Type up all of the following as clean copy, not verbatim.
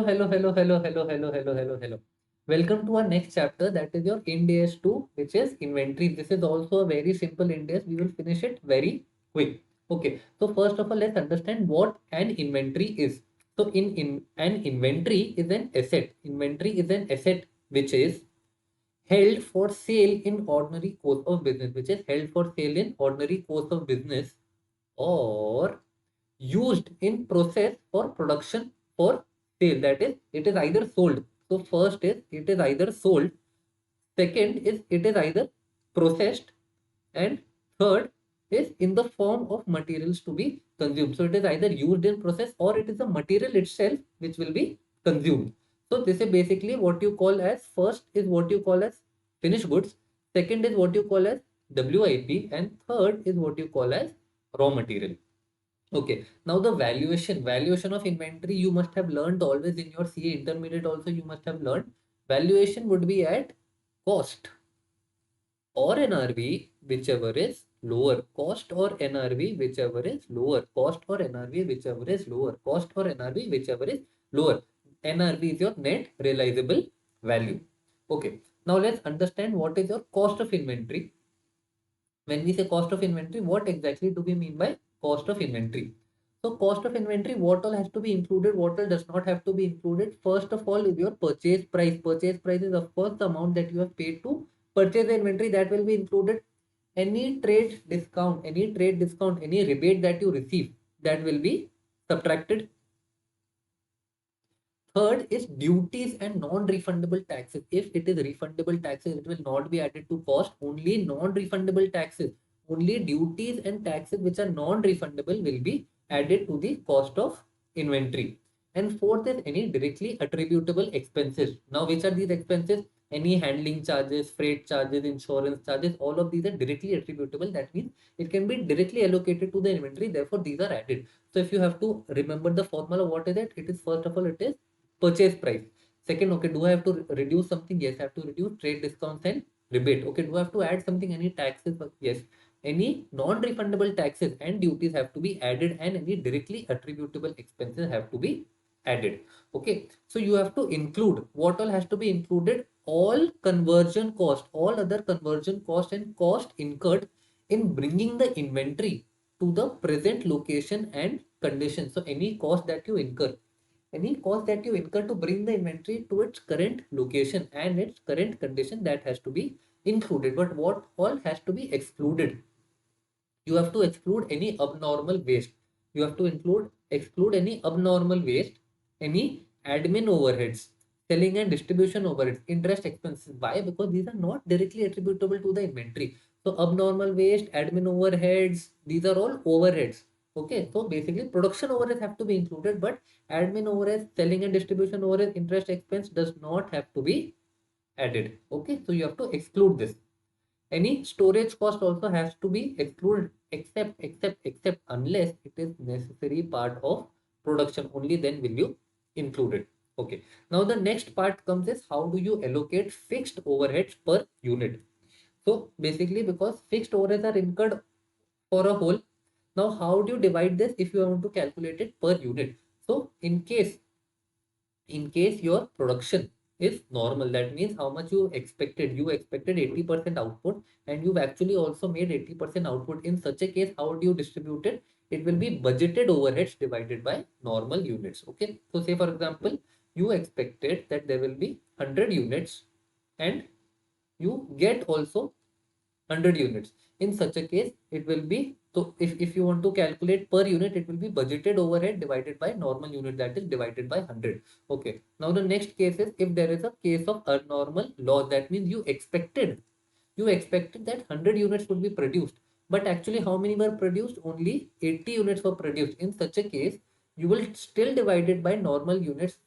Hello. Welcome to our next chapter, that is your IND AS 2, which is inventory. This is also a very simple IND AS. We will finish it very quick. Okay, so first of all, let's understand what an inventory is. So, in an inventory is an asset. Inventory is an asset which is held for sale in ordinary course of business, which is held for sale in ordinary course of business, or used in process for production for sale. That is, it is either sold. So first is it is either sold, second is it is either processed, and third is in the form of materials to be consumed. So it is either used in process or it is the material itself which will be consumed. So this is basically what you call as, first is what you call as finished goods, second is what you call as WIP, and third is what you call as raw material. Okay, now the valuation of inventory you must have learned always in your CA intermediate also you must have learned. Valuation would be at cost or NRV, whichever is lower. Cost or NRV, whichever is lower. Cost or NRV, whichever is lower. Cost or NRV, whichever is lower. NRV is your net realizable value. Okay, now let's understand what is your cost of inventory. When we say cost of inventory, what exactly do we mean by cost of inventory? So cost of inventory, what all has to be included, what all does not have to be included. First of all is your purchase price. Purchase price is of course the amount that you have paid to purchase the inventory, that will be included. Any trade discount, any rebate that you receive, that will be subtracted. Third is duties and non-refundable taxes. If it is refundable taxes, it will not be added to cost. Only non-refundable taxes, only duties and taxes which are non-refundable will be added to the cost of inventory. And fourth is any directly attributable expenses. Now, which are these expenses? Any handling charges, freight charges, insurance charges, all of these are directly attributable. That means it can be directly allocated to the inventory. Therefore, these are added. So if you have to remember the formula, what is it? It is, first of all, it is purchase price. Second, okay, do I have to reduce something? Yes, I have to reduce trade discounts and rebate. Okay, do I have to add something? Any taxes? Yes, any non-refundable taxes and duties have to be added, and any directly attributable expenses have to be added. Okay, so you have to include, what all has to be included? All conversion cost, all other conversion cost and cost incurred in bringing the inventory to the present location and condition. So any cost that you incur, any cost that you incur to bring the inventory to its current location and its current condition, that has to be included. But what all has to be excluded? You have to exclude any abnormal waste. You have to exclude any abnormal waste, any admin overheads, selling and distribution overheads, interest expenses. Why? Because these are not directly attributable to the inventory. So abnormal waste, admin overheads, these are all overheads. Okay, so basically production overheads have to be included, but admin overheads, selling and distribution overheads, interest expense does not have to be added. Okay, so you have to exclude this. Any storage cost also has to be excluded, except unless it is necessary part of production, only then will you include it. Okay, now the next part comes is how do you allocate fixed overheads per unit. So basically, because fixed overheads are incurred for a whole, now how do you divide this if you want to calculate it per unit? So in case your production is normal, that means how much you expected 80% output, and you've actually also made 80% output. In such a case, how do you distribute it? It will be budgeted overheads divided by normal units. Okay, so say for example, you expected that there will be 100 units and you get also 100 units. In such a case, it will be, so if you want to calculate per unit, it will be budgeted overhead divided by normal unit, that is divided by 100. Okay, now the next case is if there is a case of abnormal loss. That means you expected that 100 units would be produced, but actually how many were produced? Only 80 units were produced. In such a case, you will still divide it by normal units,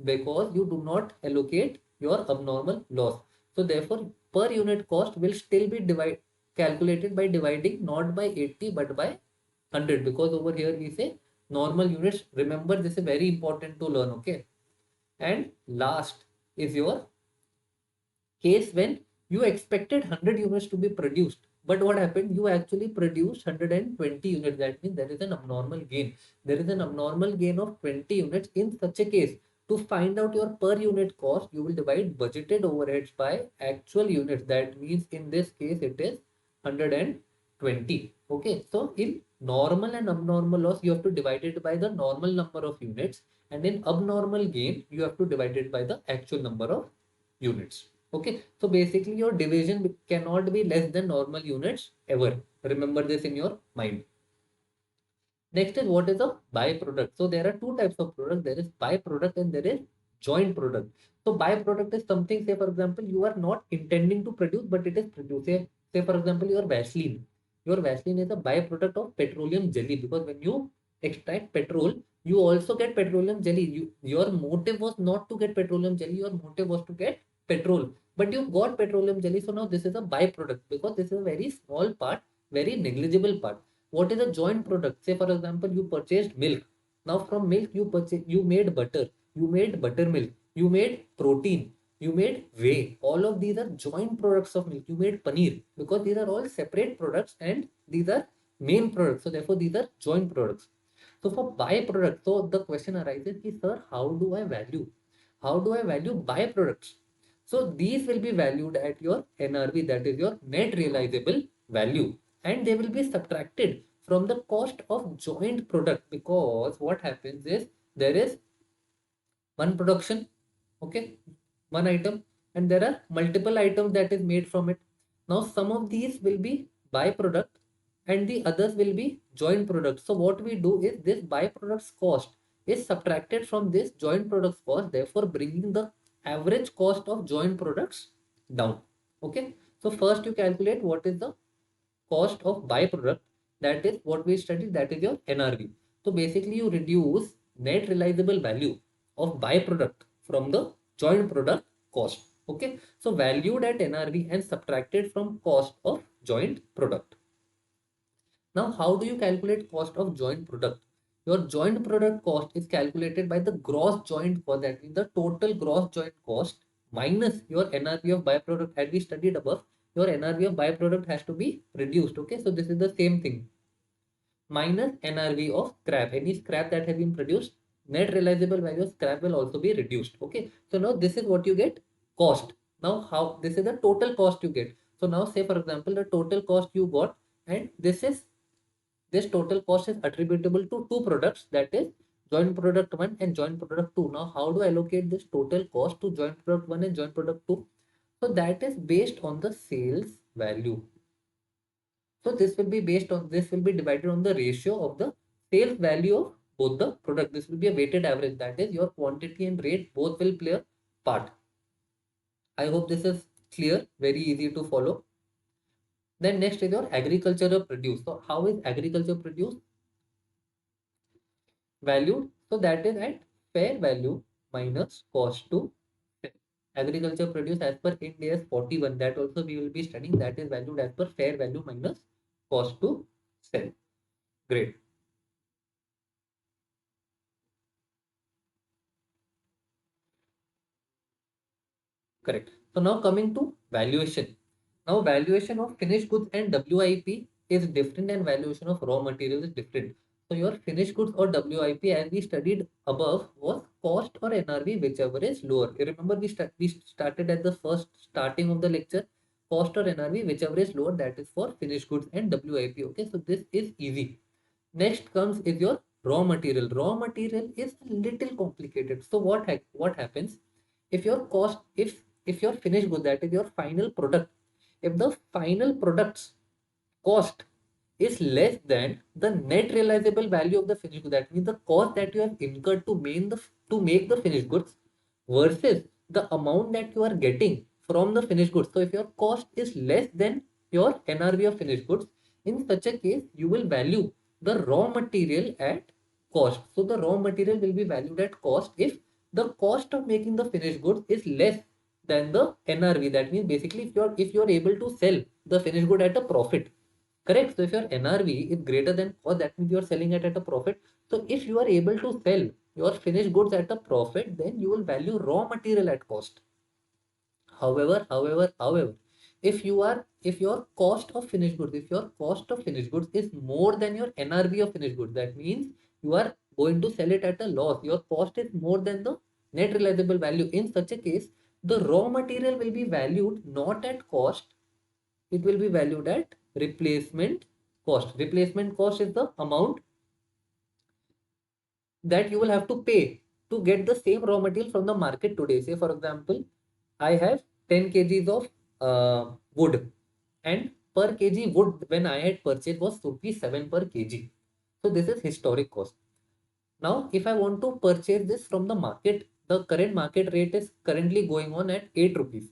because you do not allocate your abnormal loss. So therefore, per unit cost will still be calculated by dividing not by 80 but by 100, because over here we say normal units. Remember, this is very important to learn. Okay, and last is your case when you expected 100 units to be produced, but what happened? You actually produced 120 units. That means there is an abnormal gain. There is an abnormal gain of 20 units. In such a case, To find out your per unit cost, you will divide budgeted overheads by actual units. That means in this case, it is 120. Okay. So in normal and abnormal loss, you have to divide it by the normal number of units. And in abnormal gain, you have to divide it by the actual number of units. Okay. So basically your division cannot be less than normal units ever. Remember this in your mind. Next is what is a byproduct. So there are two types of product. There is byproduct and there is joint product. So byproduct is something, say for example, you are not intending to produce, but it is produced. Say for example, your Vaseline. Your Vaseline is a byproduct of petroleum jelly, because when you extract petrol, you also get petroleum jelly. Your motive was not to get petroleum jelly. Your motive was to get petrol, but you got petroleum jelly. So now this is a byproduct, because this is a very small part, very negligible part. What is a joint product? Say for example, you purchased milk. Now from milk you made butter, you made buttermilk, you made protein, you made whey. All of these are joint products of milk. You made paneer, because these are all separate products and these are main products. So therefore these are joint products. So for byproduct, so the question arises, ki, sir, how do I value? How do I value byproducts? So these will be valued at your NRV, that is your net realizable value, and they will be subtracted from the cost of joint product, because what happens is there is one production, okay, one item, and there are multiple items that is made from it. Now some of these will be byproduct and the others will be joint product. So what we do is this byproduct's cost is subtracted from this joint products cost, therefore bringing the average cost of joint products down. Okay, so first you calculate what is the cost of byproduct, that is what we studied, that is your NRV. So basically you reduce net realizable value of byproduct from the joint product cost. Okay, so valued at NRV and subtracted from cost of joint product. Now how do you calculate cost of joint product? Your joint product cost is calculated by the gross joint cost, that means the total gross joint cost minus your NRV of byproduct. As we studied above, your NRV of byproduct has to be reduced. Okay, so this is the same thing, minus NRV of scrap. Any scrap that has been produced, net realizable value of scrap will also be reduced. Okay, so now this is what you get cost. Now how, this is the total cost you get. So now say for example the total cost you got, and this total cost is attributable to two products, that is joint product 1 and joint product 2. Now how do I allocate this total cost to joint product 1 and joint product 2? So that is based on the sales value. So this will be based on, this will be divided on the ratio of the sales value of both the product. This will be a weighted average, that is your quantity and rate both will play a part. I hope this is clear, very easy to follow. Then next is your agricultural produce. So how is agriculture produce valued? So that is at fair value minus cost to sell. Agriculture produce as per IND AS 41, that also we will be studying, that is valued as per fair value minus cost to sell. Great. Correct. So now coming to valuation. Now valuation of finished goods and WIP is different and valuation of raw material is different. So your finished goods or WIP, as we studied above, was cost or NRV, whichever is lower. You remember we started at the first starting of the lecture, cost or NRV, whichever is lower, that is for finished goods and WIP. Okay, so this is easy. Next comes is your raw material. Raw material is a little complicated. So what happens if your cost, if your finished good, that is your final product, if the final product's cost is less than the net realizable value of the finished good, that means the cost that you have incurred to make the finished goods versus the amount that you are getting from the finished goods. So if your cost is less than your NRV of finished goods, in such a case you will value the raw material at cost. So the raw material will be valued at cost if the cost of making the finished goods is less than the NRV. That means basically if you're able to sell the finished good at a profit. Correct. So if your NRV is greater than cost, that means you are selling it at a profit. So if you are able to sell your finished goods at a profit, then you will value raw material at cost. However, if your cost of finished goods, if your cost of finished goods is more than your NRV of finished goods, that means you are going to sell it at a loss. Your cost is more than the net realizable value. In such a case, the raw material will be valued not at cost, it will be valued at replacement cost. Replacement cost is the amount that you will have to pay to get the same raw material from the market today. Say for example, I have 10 kgs of wood, and per kg wood when I had purchased was rupees 7 per kg. So this is historic cost. Now, if I want to purchase this from the market, the current market rate is currently going on at 8 rupees.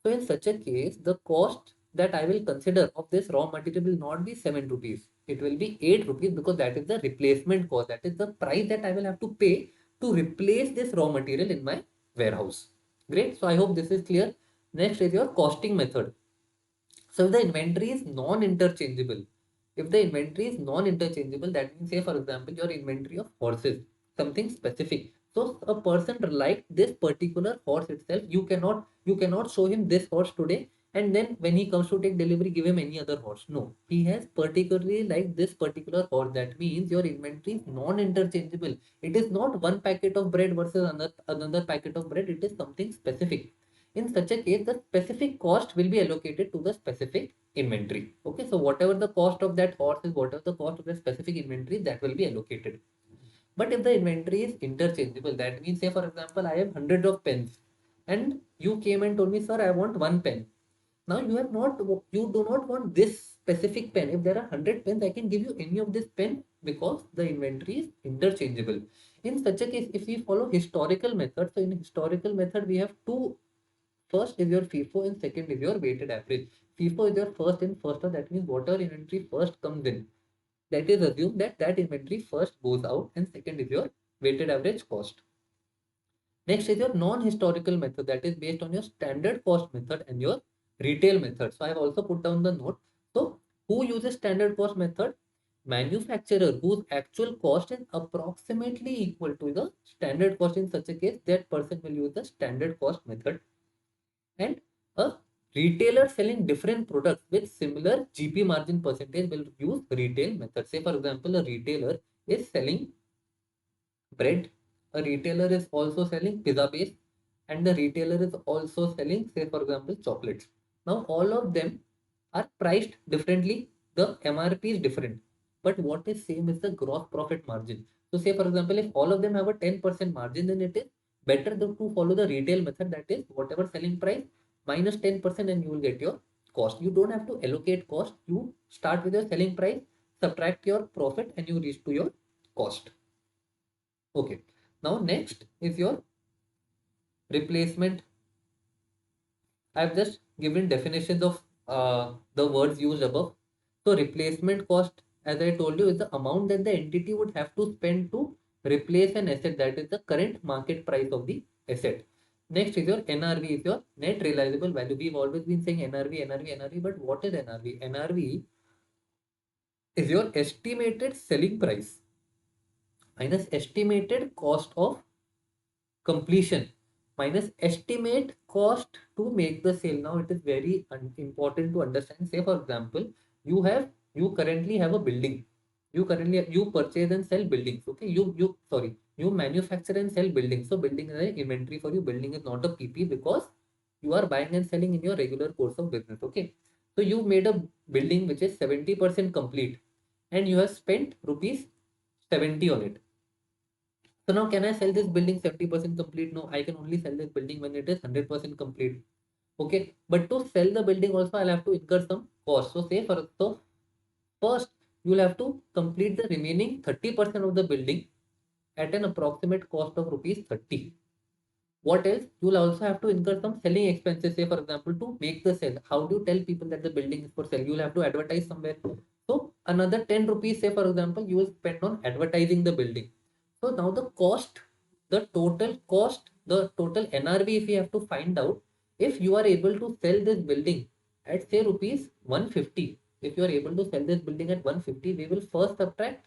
So in such a case, the cost that I will consider of this raw material will not be 7 rupees. It will be 8 rupees because that is the replacement cost. That is the price that I will have to pay to replace this raw material in my warehouse. Great. So I hope this is clear. Next is your costing method. So if the inventory is non-interchangeable, if the inventory is non-interchangeable, that means say for example your inventory of horses, something specific. So a person like this particular horse itself, you cannot show him this horse today and then when he comes to take delivery give him any other horse. No, he has particularly like this particular horse. That means your inventory is non-interchangeable. It is not one packet of bread versus another packet of bread. It is something specific. In such a case, the specific cost will be allocated to the specific inventory. Okay, so whatever the cost of that horse is, whatever the cost of the specific inventory, that will be allocated. But if the inventory is interchangeable, that means, say for example, I have hundreds of pens, and you came and told me, sir, I want one pen. Now you do not want this specific pen. If there are 100 pens, I can give you any of this pen because the inventory is interchangeable. In such a case, if we follow historical method, so in historical method, we have two. First is your FIFO and second is your weighted average. FIFO is your first in first out. That means whatever inventory first comes in, that is assumed that that inventory first goes out, and second is your weighted average cost. Next is your non-historical method, that is based on your standard cost method and your retail method. So I have also put down the note. So who uses standard cost method? Manufacturer whose actual cost is approximately equal to the standard cost. In such a case, that person will use the standard cost method. And a retailer selling different products with similar GP margin percentage will use retail method. Say for example, a retailer is selling bread, a retailer is also selling pizza base, and the retailer is also selling, say for example, chocolates. Now all of them are priced differently. The MRP is different, but what is same is the gross profit margin. So say for example, if all of them have a 10% margin, then it is better to follow the retail method, that is whatever selling price minus 10% and you will get your cost. You don't have to allocate cost. You start with your selling price, subtract your profit, and you reach to your cost. Okay. Now next is your replacement. I've just given definitions of the words used above. So replacement cost, as I told you, is the amount that the entity would have to spend to replace an asset, that is the current market price of the asset. Next is your NRV, is your net realizable value. We've always been saying NRV, NRV, NRV, but what is NRV? NRV is your estimated selling price minus estimated cost of completion minus estimate cost to make the sale. Now it is very important to understand. Say for example, you currently have a building. You purchase and sell buildings. Okay, you manufacture and sell buildings. So building is an inventory for you. Building is not a PP because you are buying and selling in your regular course of business. Okay, so you made a building which is 70% complete, and you have spent rupees 70 on it. So now can I sell this building 70% complete? No, I can only sell this building when it is 100% complete. Okay. But to sell the building also I'll have to incur some cost. So say for so first you'll have to complete the remaining 30% of the building at an approximate cost of rupees 30. What else? You'll also have to incur some selling expenses, say for example, to make the sale. How do you tell people that the building is for sale? You'll have to advertise somewhere. So another 10 rupees, say for example, you will spend on advertising the building. So now the cost, the total cost, the total NRV, if you have to find out, if you are able to sell this building at say rupees 150, if you are able to sell this building at 150, we will first subtract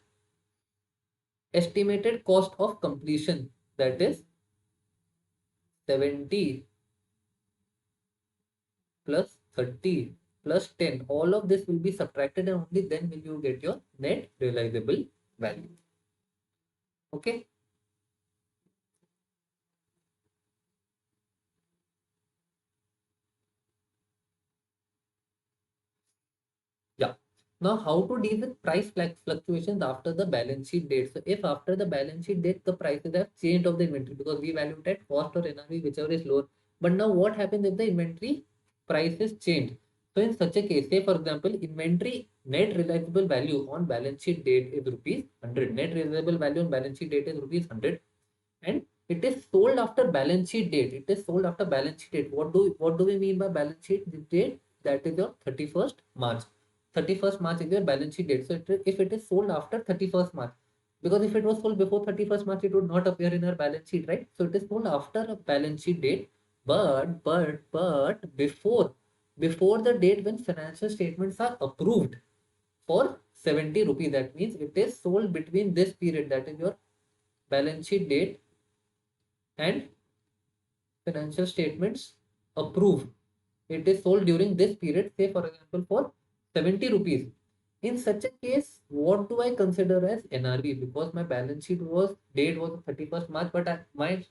estimated cost of completion, that is 70 plus 30 plus 10. All of this will be subtracted and only then will you get your net realizable value. Okay. Now, how to deal with price fluctuations after the balance sheet date? So, if after the balance sheet date the prices have changed of the inventory because we valued at cost or NRV, whichever is lower. But now, what happens if the inventory prices change? So, in such a case, say for example, inventory net realizable value on balance sheet date is rupees 100. Net realizable value on balance sheet date is rupees 100, and it is sold after balance sheet date. It is sold after balance sheet date. What do we mean by balance sheet date? That is your 31st March. 31st March is your balance sheet date. So if it is sold after 31st March, because if it was sold before 31st March, it would not appear in our balance sheet, right? So it is sold after a balance sheet date, but before the date when financial statements are approved for 70 rupees. That means it is sold between this period, that is your balance sheet date and financial statements approved. It is sold during this period, say for example for 70 rupees. In such a case, what do I consider as NRV? Because my balance sheet was date was 31st March, but my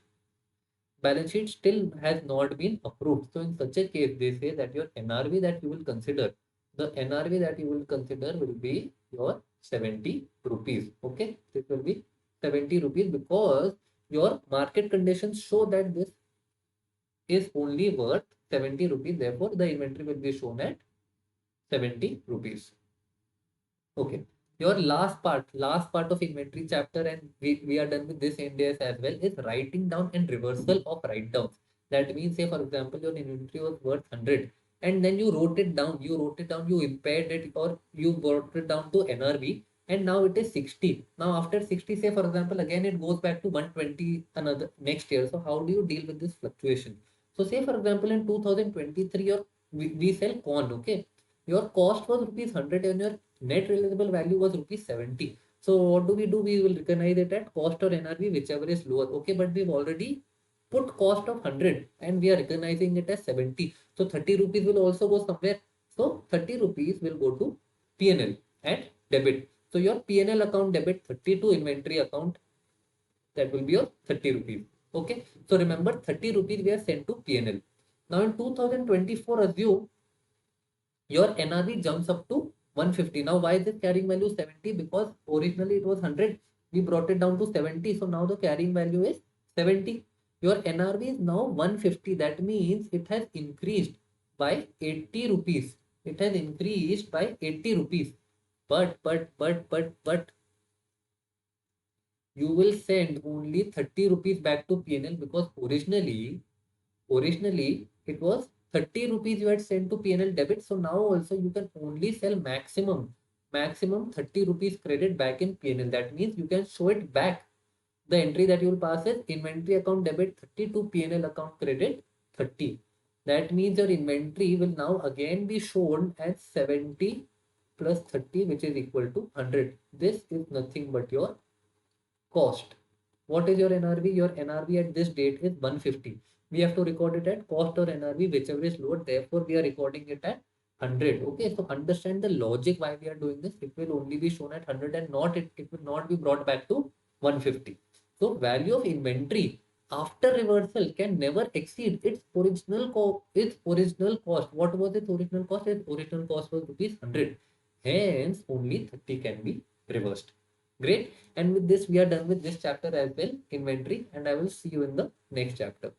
balance sheet still has not been approved. So in such a case, they say that your NRV that you will consider, the NRV that you will consider will be your 70 rupees. Okay, it will be 70 rupees because your market conditions show that this is only worth 70 rupees. Therefore, the inventory will be shown at 70 rupees. Okay. Your last part of inventory chapter, and we are done with this IND AS as well, is writing down and reversal of write downs. That means, say for example, your inventory was worth 100, and then you wrote it down, you impaired it, or you brought it down to NRV, and now it is 60. Now after 60, say for example, again it goes back to 120 another next year. So how do you deal with this fluctuation? So say for example in 2023, we sell corn, okay? Your cost was rupees 100 and your net realizable value was rupees 70. So what do? We will recognize it at cost or NRV, whichever is lower. Okay, but we've already put cost of 100 and we are recognizing it as 70. So 30 rupees will also go somewhere. So 30 rupees will go to PNL and debit. So your PNL account debit 30 to inventory account, that will be your 30 rupees. Okay. So remember 30 rupees we are sent to PNL. Now in 2024, assume your NRV jumps up to 150. Now, why is this carrying value 70? Because originally it was 100. We brought it down to 70. So now the carrying value is 70. Your NRV is now 150. That means it has increased by 80 rupees. It has increased by 80 rupees. But you will send only 30 rupees back to PNL because originally it was 30 rupees you had sent to PNL debit. So now also you can only sell maximum 30 rupees credit back in PNL. That means you can show it back. The entry that you will pass is inventory account debit 30 to PNL account credit 30. That means your inventory will now again be shown as 70 plus 30, which is equal to 100. This is nothing but your cost. What is your NRV? Your NRV at this date is 150. We have to record it at cost or NRV, whichever is lower. Therefore, we are recording it at 100. Okay, so understand the logic why we are doing this. It will only be shown at 100 and it will not be brought back to 150. So value of inventory after reversal can never exceed its original cost. What was its original cost? Its original cost was rupees 100. Hence, only 30 can be reversed. Great. And with this, we are done with this chapter as well, inventory, and I will see you in the next chapter.